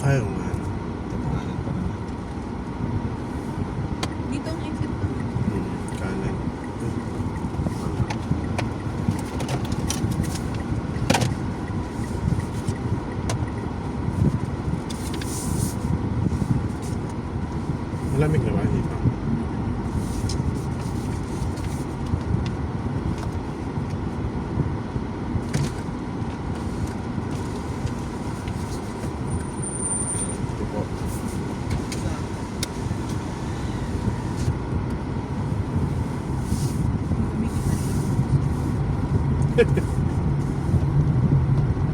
Ayaw nga. Tapangalan pa naman. Dito ang exit pa. Kanan. Malamig na ba? Hindi pa. Ito po.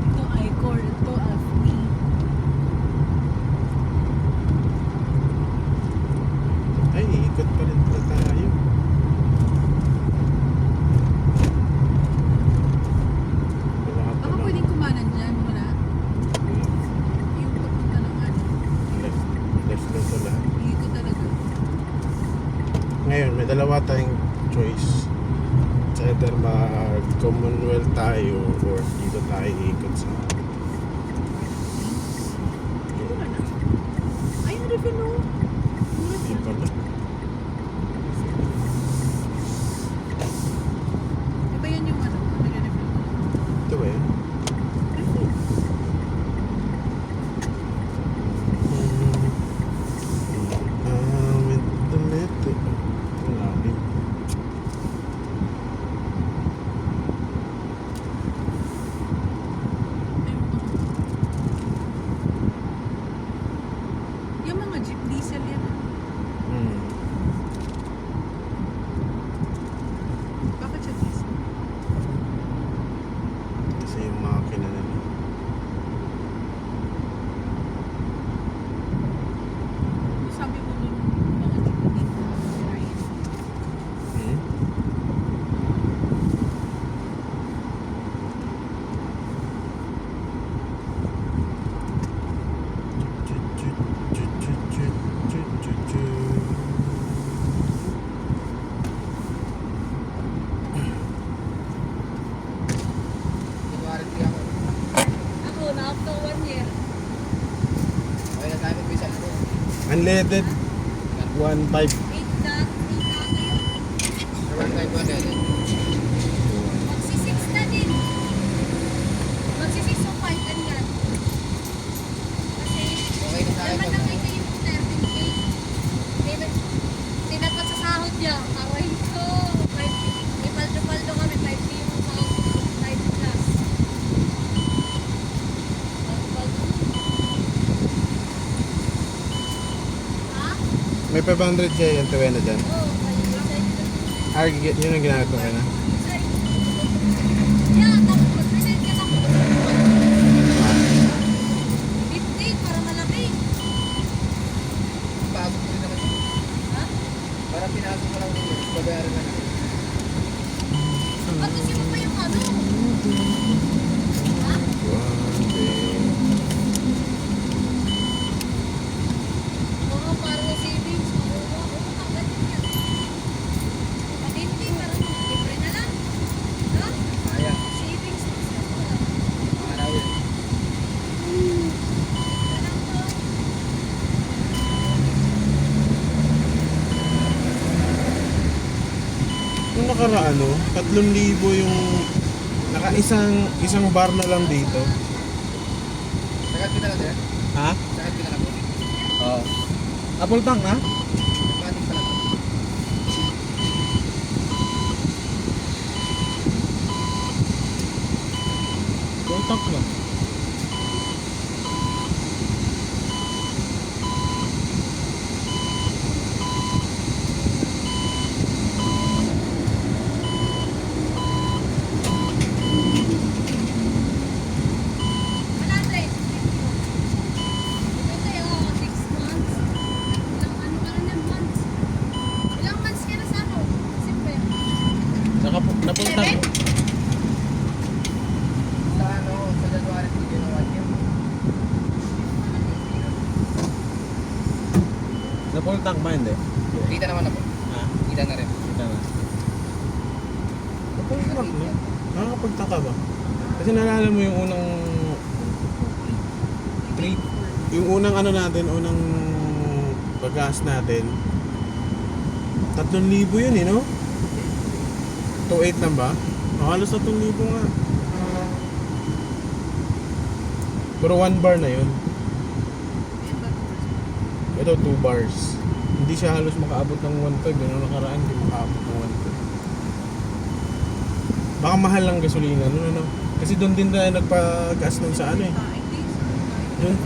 Ito ay core. Ito AFP. Ay, ikot pa rin pala tayo. Wala ka Baka pala. pwedeng kumanan dyan. Wala. Yung papunta ng ano. Left. Left na ito lahat. Dito talaga. Ngayon, may dalawa tayong choice. It's either mag-Commonwealth tayo or dito tayo ikot sa... Ito ka na. Ay, ang refill o. Hindi pala. Di ba yan yung ano? Nire-refill mo? Ito ba yun? Refill. Ito. Ang lalim. Yung mga jeep diesel yan. Bakit siya diesel? Kasi yung makina na lang. Sabi mo nun, mga jeep na dito. Right? Warranty ako. Ako, na after 1 year. Okay na tayo mag-visa na doon. Unleaded 1.5. 8 na kayo. Around 500. Magsi-6 na din. Magsi-6 o 5 ganyan. Kasi, Okay na tayo naman pag... lang ito yung 13K. David, sinagot sa sahod niya. Aray ko. 5K. Ipaldo-paldo kami. 5K yung sahod. 5 plus. Paldo-paldo. Ha? May 500 siya yung tuwi na dyan. Oo. Yun ang ginagawa ko na. Yeah, tapos mag-resign ka lang. 15 para malaki. Pasok ko rin naman yun. Ha? Parang pinasok ko lang din yun. Babayaran na lang. Patusin mo pa yung ano? Ha? One day. Oo, parang savings. Oo, ganyan yan. Patindi, parang libre na lang. Ha? Kaya. Savings. Mga arawin. Libre lang to. Nung nakaraan, 3,000 yung isang bar na lang dito. Sagat kita lang sir. Ha? Sagat kita lang po. Oo. Apple tank ha? Matik pa lang. Apple tank lang. Apple tank. Sa ano, sa January 3 yun ang 1 year. Apple tank ba hindi? Kita naman na po. Ha? Kita na rin. Kita na. Apple tank no? Nakakapagtaka ba? Kasi naalala mo yung unang trip yung unang ano natin, unang bagas natin, 3,000 yun eh, no? 2,800 lang ba? Halos 3,000 nga. Pero 1 bar na yun. Ayun ba? Ito 2 bars. Hindi siya halos makaabot ng 1.5. Yung nakaraan, hindi makaabot ng 1.5. Baka mahal lang gasolina, no? Kasi doon din tayo nagpa-gas nun sa ano eh. Doon?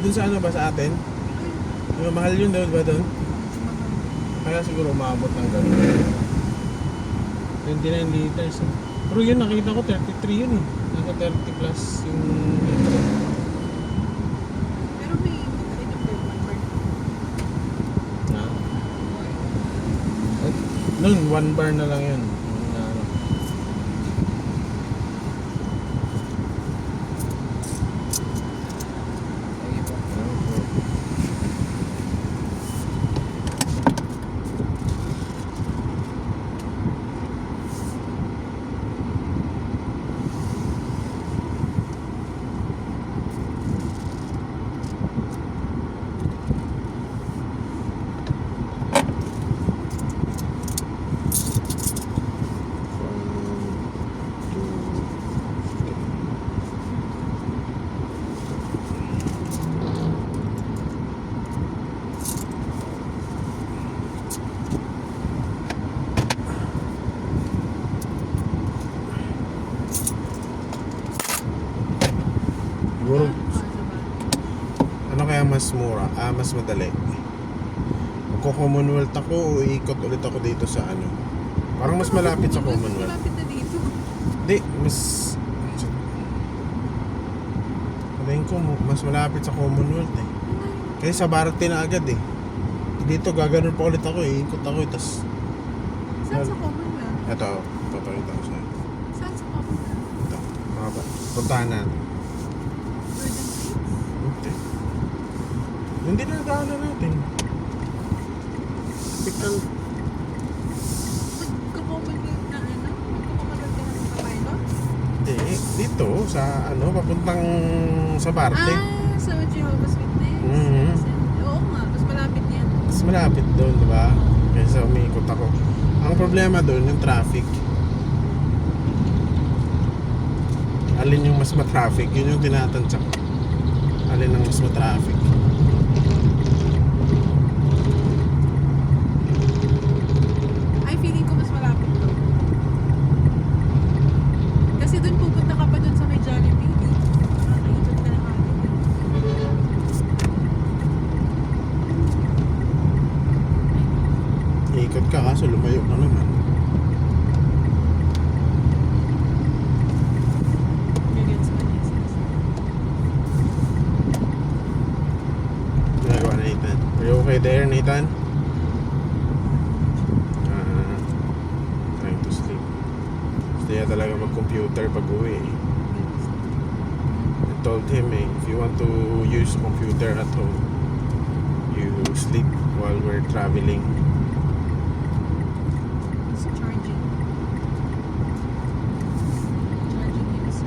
Doon sa ano ba sa atin? Yung mahal yun doon ba doon? Kaya siguro umabot ng gano'n. 29 liters. Pero yun, nakita ko 33 yun eh. Nasa 30 plus yung litro. Pero may makain yung burn. Na? Noon, 1 bar na lang yun. Yung, ano. Sige po. Siguro, ano kaya mas mura? Mas madali. Magko-Commonwealth ako o ikot ulit ako dito sa ano? Parang mas malapit sa Commonwealth. Malapit na dito. Hindi, mas... Palayin ko, mas malapit sa Commonwealth eh. Kaya sa Barate na agad eh. Dito, gaganon pa ulit ako eh. Ikot ako eh, tas... Saan sa Commonwealth? Ito, papakita ko sa'yo. Saan sa Commonwealth? Ito, puntahan natin. Virgin Streets? Hindi. Hindi na daanan natin. Pikan. Magko-Commonwealth na ano? Magko-Commonwealth ka na ng pilot? Hindi, dito, sa ano, papuntang sa Barte. Sa Jehovah's Witness? Mhm. Oo nga, mas malapit yan. Mas malapit doon, di ba? Kaysa umiikot ako. Ang problema doon, yung traffic. Alin yung mas ma-traffic? Yun yung tinatansya ko. Alin ang mas ma-traffic? Ay, feeling ko mas malapit to. Kasi doon pupunta ka pa doon sa may Jollibee. Nakakaikot ka na kagad. Iikot ka kaso lumayo ka naman. Gagets mo niya. Ginagawa na Nathan. Are you okay there, Nathan? Trying to sleep. Gusto niya talaga mag-computer pag uwi eh. I told him if you want to use computer at home, you sleep while we're traveling. It's charging. Charging is.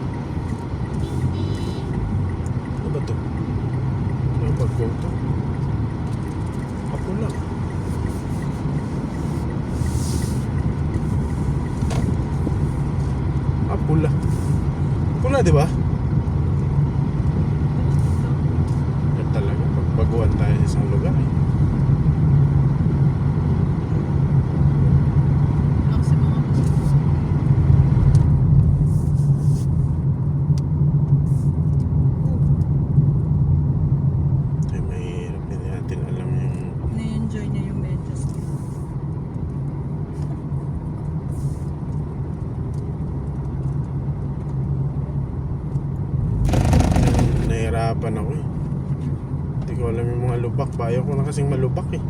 Ano ba to? Ano pag-go to? Ako lang. Pula. Pula, di ba? Yan talaga. Pagbaguhan tayo sa isang lugar eh. Ako sa mga Ito yung mahirap. Hindi natin alam yung... na-enjoy niya yung medyas niya. Nahirapan ako eh. Hindi ko alam yung mga lubak. Bayo ko na kasing malubak eh.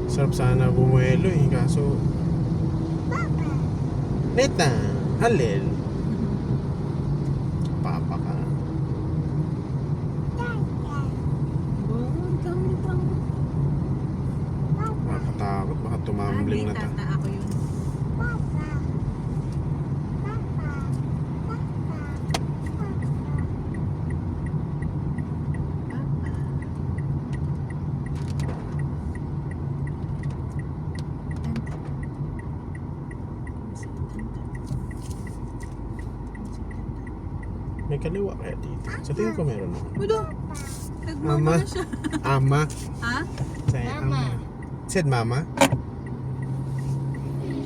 Sarap sana bumuelo eh. Kaso... Neta, halil. Papa ka. Oh, dami pang. Makatakot. Baka tumambling na ta. Tata ako yun. May kaliwa kaya dito. Sa tingin ko meron na. Udo, nagmama Mama? na siya. Ama? Ha? Say ama. Said mama?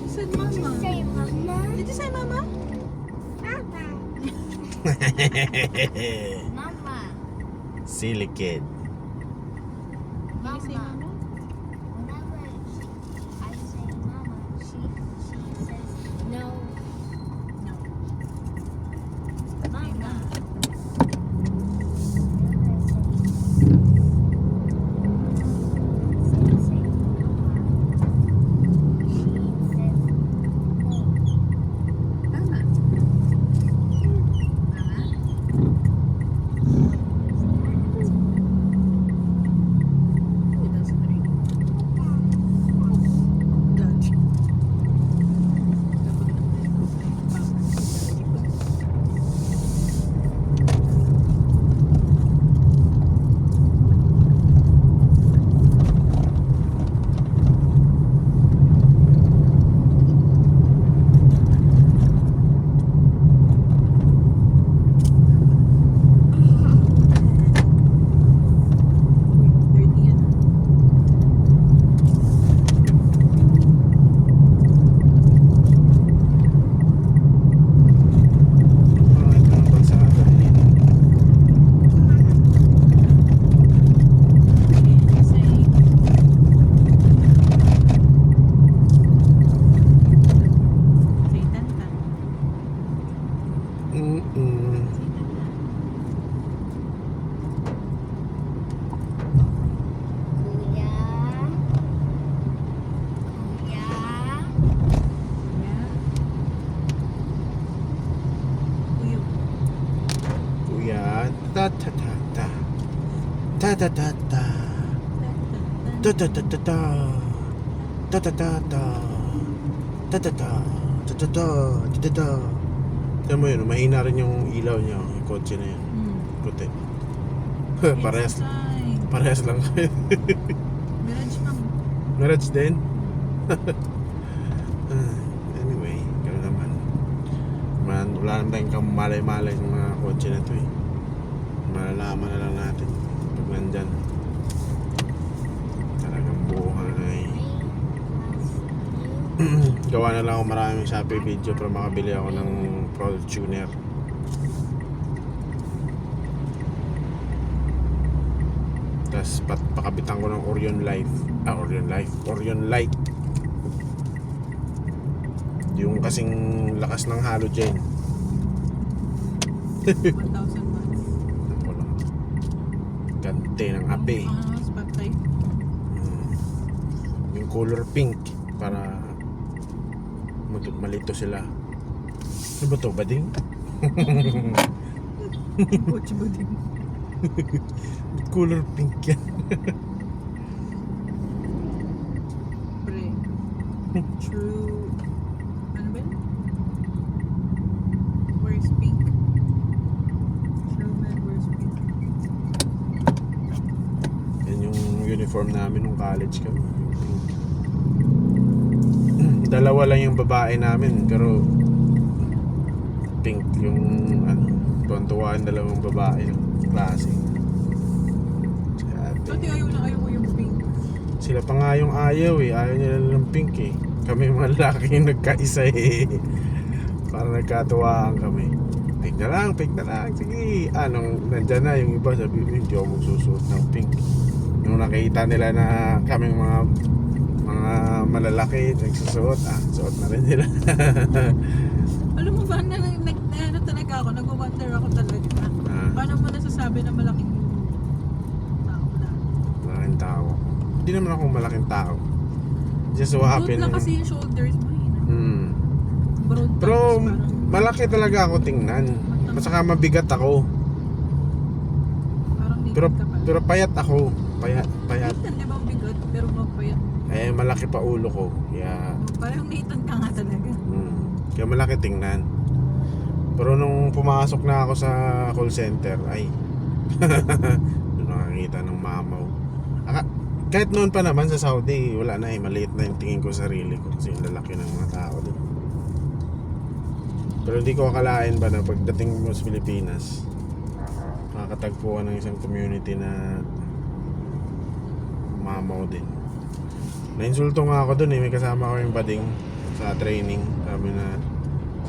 Said mama. Did you say mama? Mama. Silly kid. Did you say mama? Whenever I say mama, she says no. No. Mama. Tama. Tama? It doesn't ring. Dodge. Kapag Uy, 30 yan. Pangit ng kalsada. Satan ka. Mm-mm. Kuya. Kuya. Yeah. Uyog. Kuya. Ta-ta-ta-ta. Ta-ta-ta-ta. Ta-ta-ta-ta-ta. Ta-ta-ta-ta. Ta-ta-ta. Ta-ta-ta. Ta-ta-ta. Tignan mo yun, mahina rin yung ilaw niya, yung kotse na yun. Puti. Parehas, parehas lang kayo. Mirage ma'am. Mirage din? Anyway, gano'n naman. Wala naman tayong kamalay-malay ng mga kotse na to eh. Malalaman na lang natin pag nandyan. Talagang buhay. Gawa na lang ako maraming Shopee video para makabili ako ng product tuner. Tapos pakabitan ko ng Orion Light. Orion Light. Yung kasing lakas ng halogen. 1,000 watts. Ako lang. Gante ng ape. Spotlight. Yung color pink para malito sila. Ano ba to? Bading? Kotse ba din? Color pink yan. Pre. True. Ano ba yun? Where's pink? True man, where's pink? Yan yung uniform namin nung college kami. Dalawa lang yung babae namin pero pink yung ano, tuwan-tuwa yung dalawang babae ng klase. Pati ayaw ko yung pink. Sila pa nga yung ayaw eh. Ayaw nila ng pink eh. Kami mga lalaki yung nagkaisa eh. Parang nagkatuwaan kami. Pink na lang. Sige. Nung nandyan na yung iba sabi, hindi ako magsusuot ng pink. Nung nakita nila na kaming mga malalaki nagsusuot, suot na rin nila. Alam mo ba, ano talaga ako, nag-wonder ako talaga. Paano mo nasasabi na malaking tao na? Malaking tao. Hindi naman ako malaking tao. Just so happen. Broad lang kasi yung shoulders mo eh. Broad Pero tapos parang malaki talaga ako tingnan. Masaka mabigat ako. little ka pa. Pero payat ako. Payat. Nathan, di ba ang bigat? Pero mapayat. Eh, malaki pa ulo ko. Kaya, Parang Nathan ka nga talaga. kaya malaki tingnan. Pero nung pumasok na ako sa call center, ay, doon nakakita ng mamaw. Kahit noon pa naman sa Saudi, wala na eh. Maliit na yung tingin ko sa sarili ko. Kasi yung lalaki ng mga tao doon. Pero hindi ko akalain ba na pagdating mo sa Pilipinas, makakatagpuan ng isang community na mamaw din. Nainsulto nga ako dun eh, may kasama ko yung bading sa training.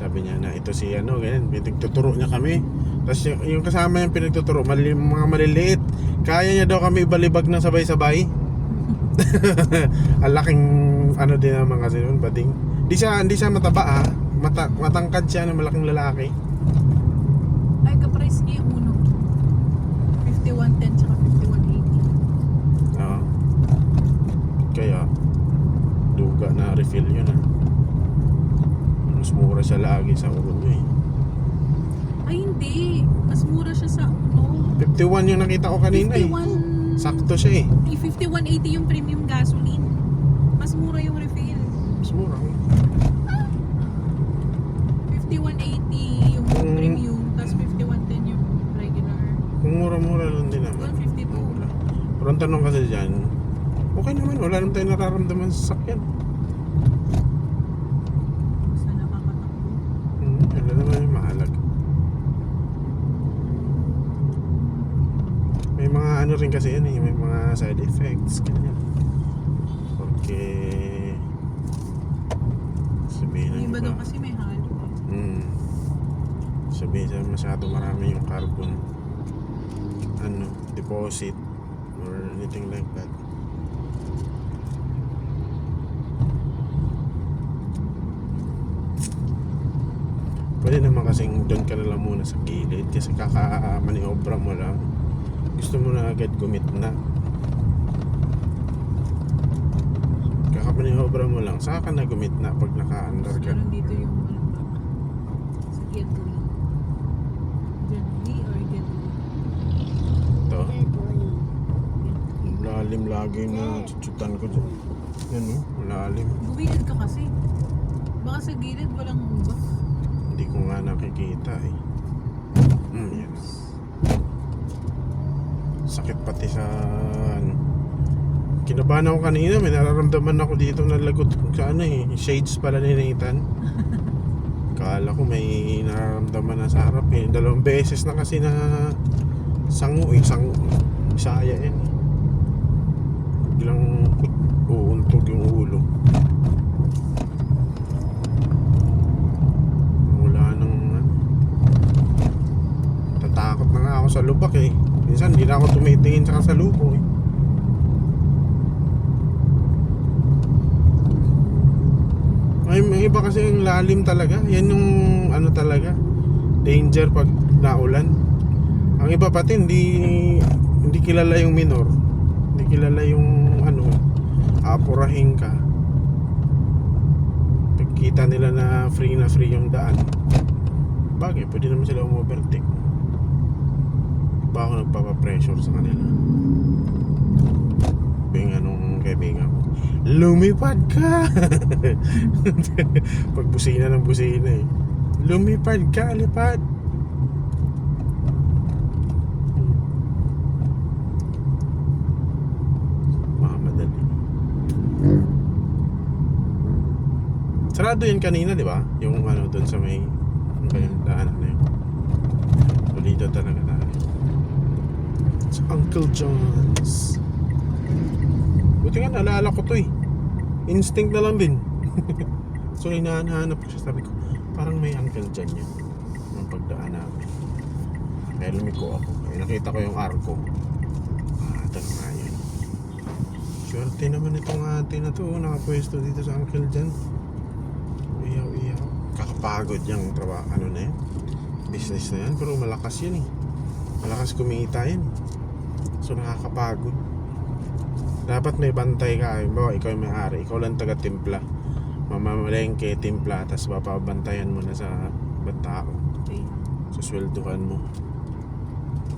Sabi niya na ito si ano, ganyan, pinagtuturo niya kami. Tapos yung kasama niya pinagtuturo, mga maliliit. Kaya niya daw kami ibalibag ng sabay-sabay. Ang laking ano din naman kasi yun, bading. Hindi siya mataba matangkad siya na malaking lalaki. Ay, ka-price niya yung uno. 5110 tsaka 5180. Oo. Kaya duga na refill yun mas mura siya lagi sa ulo mo eh. Ay, hindi. Mas mura siya sa uno. 51 yung nakita ko kanina 51... Sakto siya eh. 5180 yung premium gasoline. Mas mura yung refill. Mas mura. 5180 yung premium, tapos 5110 yung regular. Kung mura-mura lang din naman. 152. Mura. Pero ang tanong kasi dyan, okay naman, wala naman tayong nararamdaman sa sakyan. Basta nakakatakbo. Wala naman yung mahalag. May mga ano rin kasi yan eh, may mga side effects, ganyan. Okay. Sabihin Yung ng iba iba. daw kasi may halo. Sabihin sa masyado marami yung carbon deposit or anything like that. Pwede naman kasing doon ka na lang muna sa gilid kasi kaka-maniobra mo lang, gusto mo na agad gumit-na. Kaka-maniobra mo lang, saka ka na gumit-na pag naka-under ka. Meron dito yung ano ba? Sa Gateway. Gateway or Gateway? Ito, lalim lagi na chuchutan ko dyan. Yan o, lalim. Buwilid ka kasi. Baka sa gilid walang ubas. Hindi ko nga nakikita eh. Yan. Sakit pati sa ano. Kinabahan ako kanina, may nararamdaman ako dito na lagot sa ano eh, shades pala ni Nathan. Kala ko may nararamdaman na sa harap eh. 2 beses na kasi na sangu Bisaya yan eh. Biglang uuntog yung ulo. Wala nang tatakot na nga ako sa lubak eh. Minsan hindi na ako tumitingin sa kasalubo eh. May iba kasi yung lalim talaga. Yan yung ano talaga, danger pag naulan. Ang iba pati hindi kilala yung minor. Hindi kilala yung ano, apurahin ka. Pagkita nila na free yung daan. Bagay, pwede naman sila umovertake. Ba ako nagpapapressure sa kanila. Binga nung kaibigan ko, lumipad ka! Pag busina ng busina eh, lumipad ka, lipad! Mamadali. Sarado yun kanina, di ba? Yung ano doon sa may daanan na yun. Pulido talaga tayo. Sa Uncle John's. Buti nga naalala ko to eh. Instinct na lang din. So hinahanap ko siya. Sabi ko, parang may Uncle John yan ng pagdaan namin. Kaya lumiko ako. Kaya nakita ko yung arko. Ito na nga yun. Swerte naman itong ate na to. Nakapwesto dito sa Uncle John. Iyaw. Kakapagod yung trabaho. Ano na yan? Business na yan. Pero malakas yun eh. Malakas kumita yan. So nakakapagod. Dapat may bantay ka. Bawa ikaw yung may-ari, ikaw lang taga-timpla, mamamalengke, timpla, tapos papabantayan mo na sa tao. Okay. So swelduhan mo.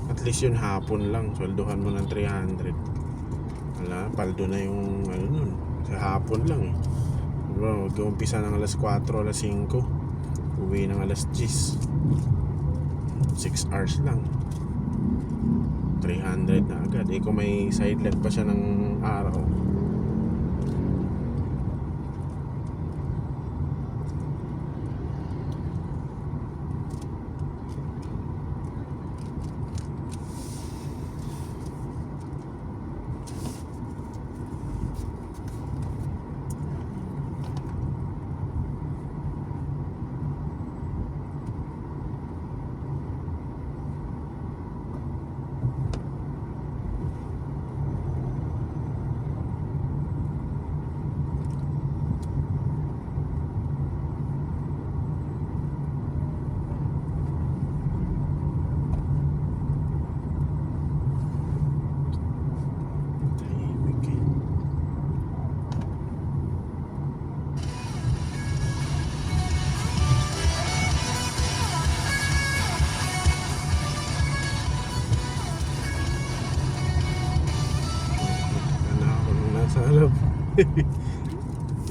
At least yun hapon lang, swelduhan mo ng 300. Wala, paldo na yung ano nun. Sa hapon lang eh. Bro, mag-uumpisa ng alas 4, alas 5, uwi ng alas 10. 6 hours lang. 300 na agad. Eh kung may side leg pa siya ng araw,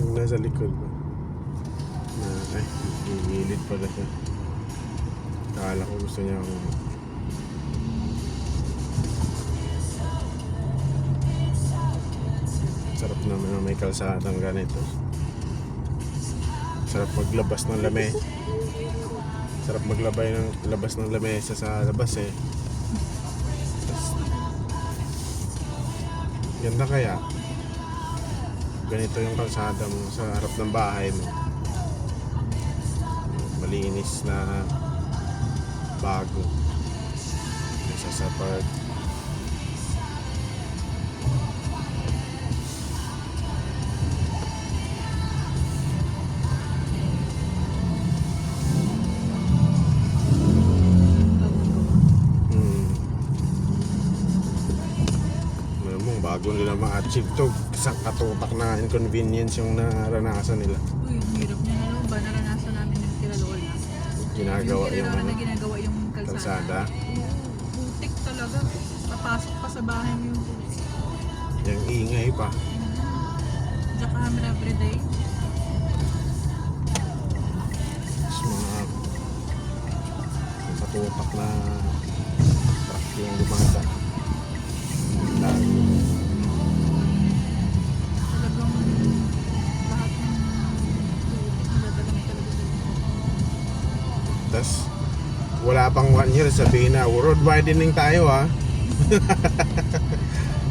Yung nasa likod mo. Na, ay, gilid pala siya. Akala ko gusto niya akong sarap naman na may kalsadang ganito. Sarap maglabas ng lame. Sarap labas ng lamesa sa labas eh. Tas, ganda kaya. Ganito yung kalsada mo sa harap ng bahay mo. Malinis na bago. Kaysa sa park. Bago nila ma-achieve to, isang katutak na inconvenience yung naranasan nila. Uy, ang hirap niya na ba? Naranasan namin yung kila Lola. Ginagawa yung Lola ano, na ginagawa yung kalsada. kalsada. Oo, butik talaga. Papasok pa sa bahay mo yung butik. Yung ingay pa. Diyan ka kami everyday. Tapos mga katutak na truck yung lumata. Lago. Talagang lahat ng butik nadadala talaga sa Tapos wala pang 1 year sabihin na road widening tayo ha.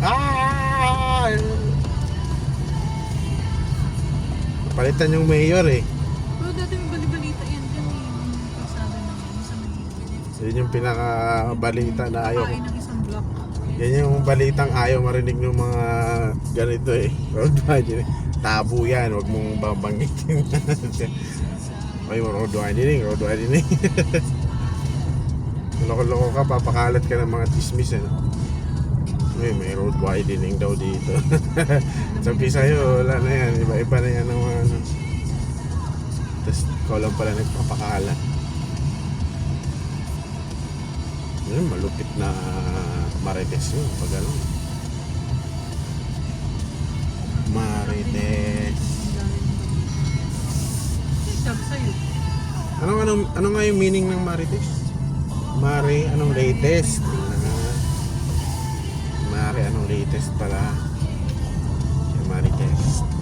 Ah! Palitan yung mayor eh. pero dati may balibalita yan dyan eh. Yung kalsada na yan sa may Yun yung pinakabalita na ayaw. kain ng isang block. Yan yung balitang ayaw marinig ng mga ganito eh. Road widening. Tabo yan, huwag mong babanggitin. Ay, road widening. Loko-loko ka, papakalat ka ng mga chismis eh. May road widening daw dito. Sabi sa'yo, wala na yan. Iba-iba na yan ng mga ano. Tapos ikaw lang pala nagpapakalat. Yun, malupit na Marites yun. Pag ano. Marites. Sabi sa'yo. Ano nga yung meaning ng Marites? Anong latest? Anong latest pala? Yung Marites. Anong latest?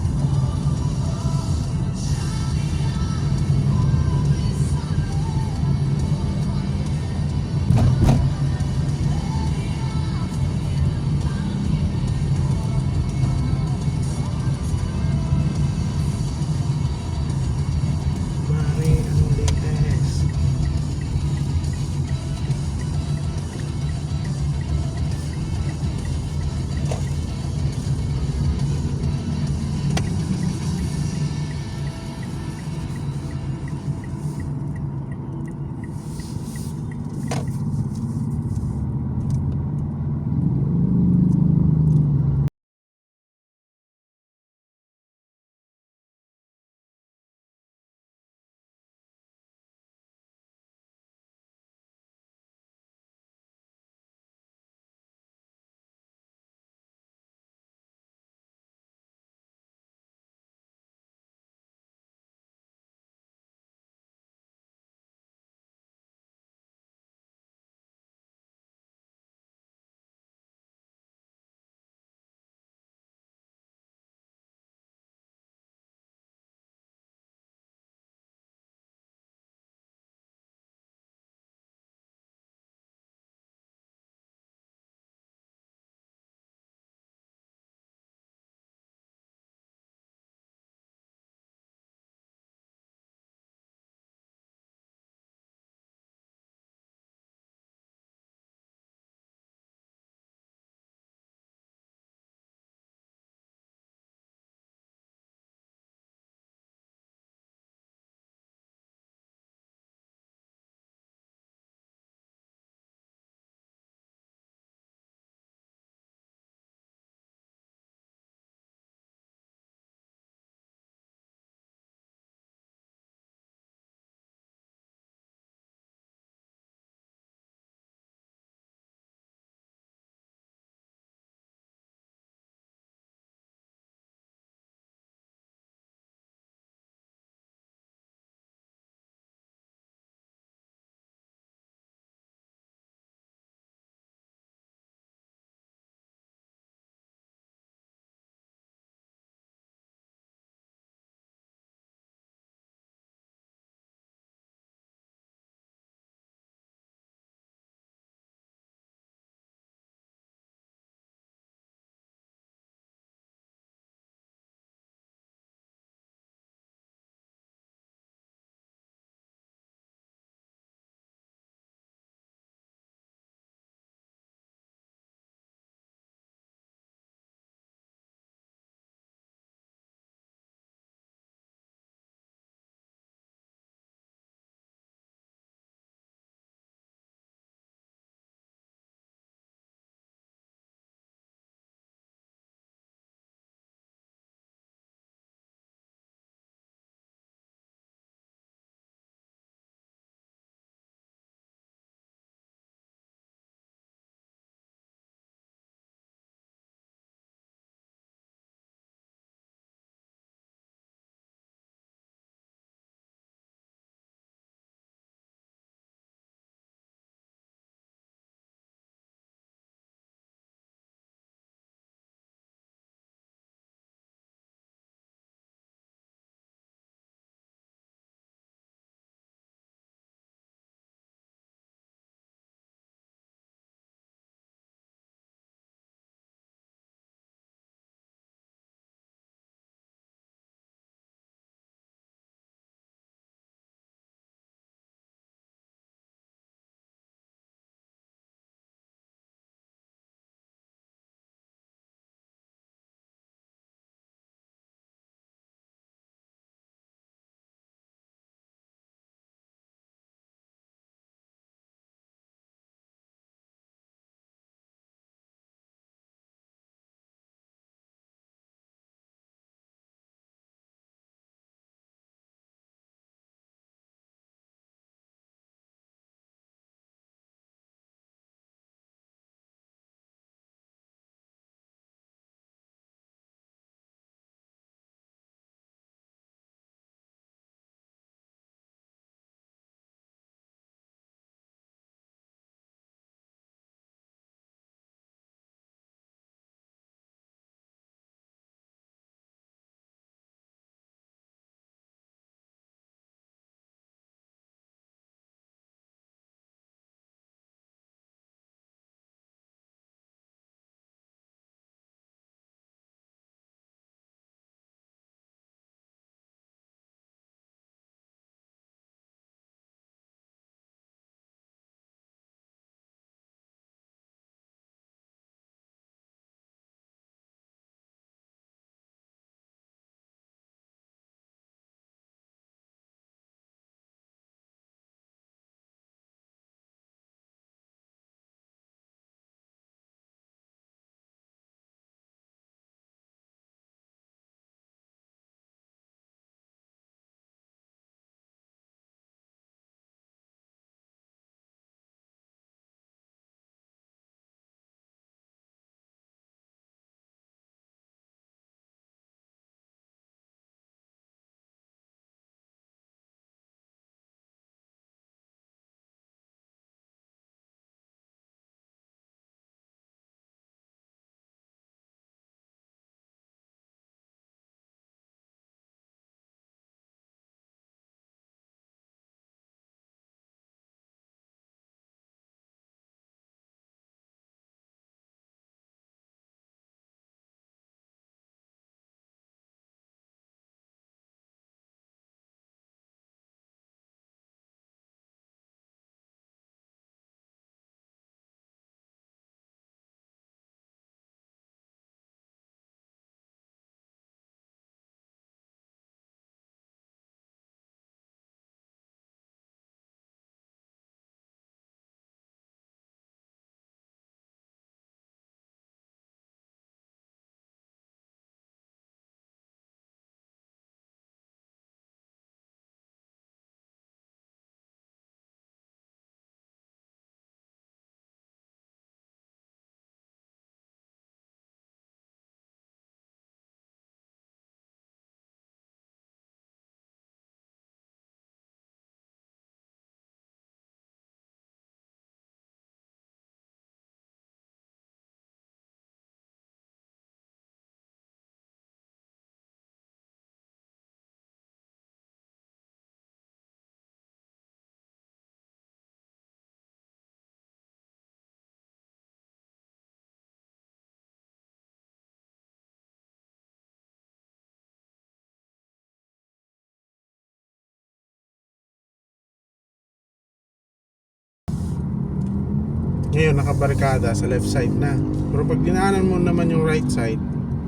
Ngayon, nakabarikada sa left side na. Pero pag dinaanan mo naman yung right side,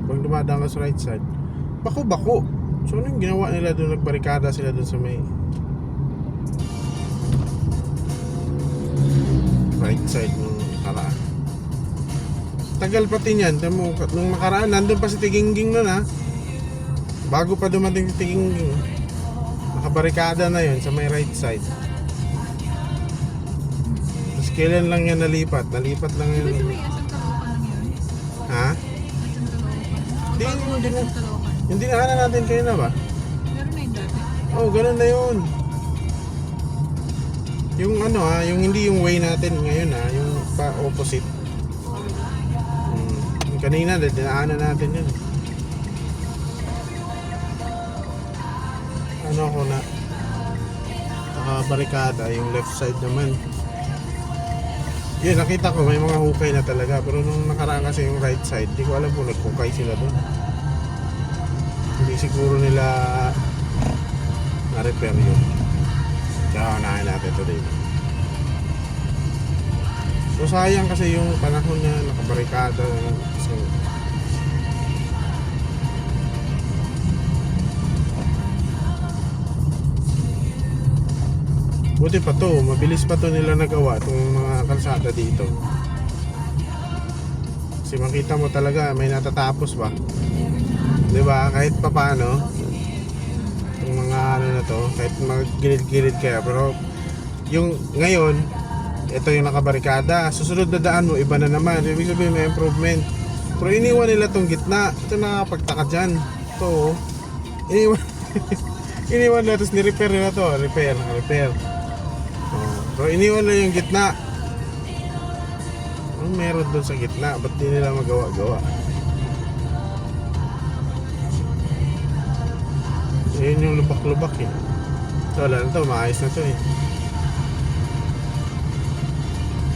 pag dumadaan ka sa right side, bako-bako. So, anong ginawa nila doon? Nagbarikada sila doon sa may right side ng nakaraan. Tagal pati niyan. Nung nakaraan, nandun pa si Tigingging nun, ha. Bago pa dumating si Tigingging, nakabarikada na yun sa may right side. Tapos kailan lang yan nalipat? Nalipat lang Di ba yan. sa may asang Caloocan lang yun? Ha? Asang Caloocan? Di, Bago hindi na. Asang Caloocan. Yung dinaanan natin kayo na ba? Meron na yung dati. Oh, ganun na yun. Yung ano ha, yung hindi yung way natin ngayon ha, yung pa opposite. Yung kanina, dinaanan natin yun. Ano ako na nakabarikada, yung left side naman. Yun, nakita ko may mga hukay na talaga. Pero nung nakaraan kasi yung right side, di ko alam kung naghukay sila doon. Hindi siguro nila na-repair yun. Kaya unahin natin ito din. So sayang kasi yung panahon na nakabarikada. So, buti pa to, mabilis pa to nila nagawa itong mga kalsada dito. Kasi makita mo talaga may natatapos ba? 'Di ba? Kahit papaano yung mga ano na to, kahit magilid-gilid kaya, pero yung ngayon, ito yung nakabarikada. Susunod na daan mo, iba na naman. Ibig sabihin may improvement. Pero iniwan nila tong gitna. Ito nakapagtaka dyan. Ito, oh. Iniwan. Iniwan na, tapos ni-repair nila to. Repair. Oh. Pero iniwan na yung gitna. Ano meron doon sa gitna? Ba't di nila magawa-gawa? Ayun yung lubak-lubak eh. So wala na to, maayos na to eh.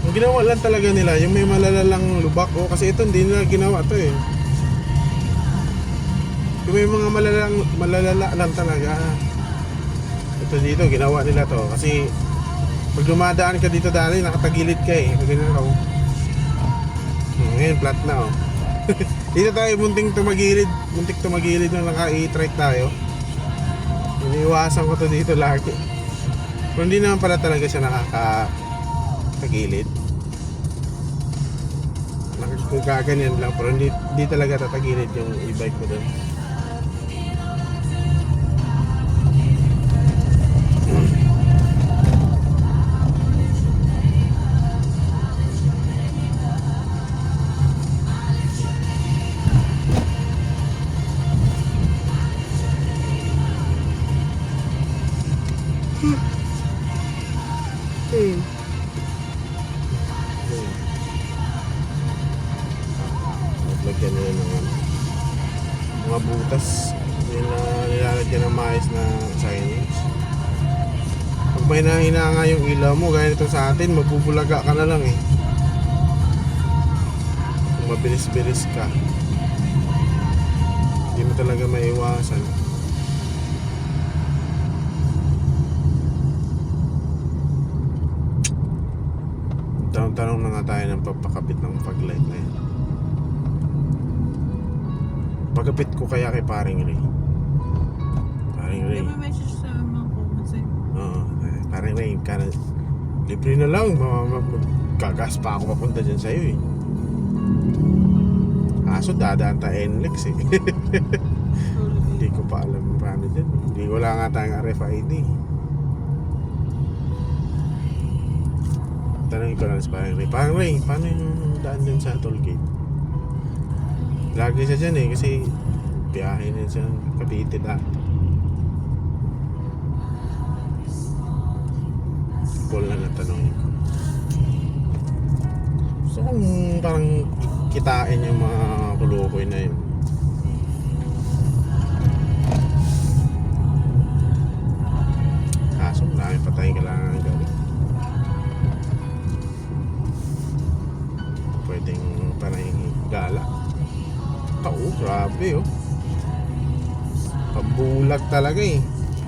Ang ginawa lang talaga nila, yung may malalalang lubak oh, kasi ito hindi nila ginawa to eh. Yung may mga malalala lang talaga. Ito dito, ginawa nila to. Kasi pag dumadaan ka dito dali, nakatagilid ka eh. Pag ganun ako. Ngayon, flat na oh. Dito tayo muntik tumagilid nung naka-e-trike tayo. Iniiwasan ko to dito lagi. Pero hindi naman pala talaga siya nakakatagilid. Kung kaganyan lang, pero hindi talaga tatagilid yung e-bike ko doon. Lagyan nila ng mga butas. Nilalagyan ng maayos na signage. Pag may nahina nga yung ilaw mo, gaya nito sa atin, mabubulaga ka na lang eh. Kung mabilis-bilis ka, hindi mo talaga maiwasan. Tanong na nga tayo ng pagpakabit ng paglight na yan. Pagkapit ko kaya kay Paring Ray. May message sa mga comments eh. Oo, Paring Ray, libre na lang, gagas pa ako papunta dyan sa'yo eh. Kaso dadaan ta NLEX eh. Hindi ko pa alam paano dyan. Hindi ko lang nga tayong RFID. Tanongin ko lang sa Paring Ray. Paring Ray, paano yung daan dyan sa toll gate? Lagi siya dyan eh, kasi biyahe na siya Cavite dati. Call na natanongin ko. So kung parang kitain yung mga kulukoy na yun. Kaso marami patay kailangan gawin. Pwedeng parang gala. Oh, grabe oh. Pabulag talaga eh.